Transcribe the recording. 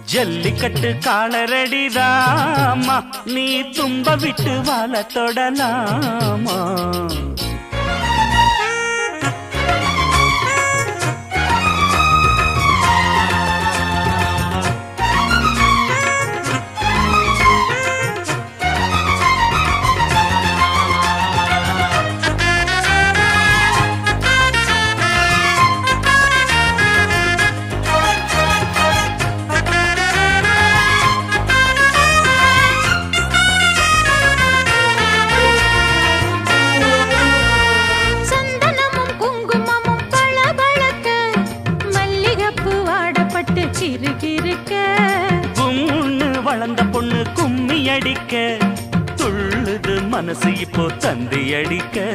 ஜல்லிக்கட்டு காலரடிதாமா நீ தும்ப விட்டு வாழ தொடலாமா வளர்ந்த பொண்ணு கும்மி அடிக்க துள்ளுது மனசு இப்போ தந்தி அடிக்க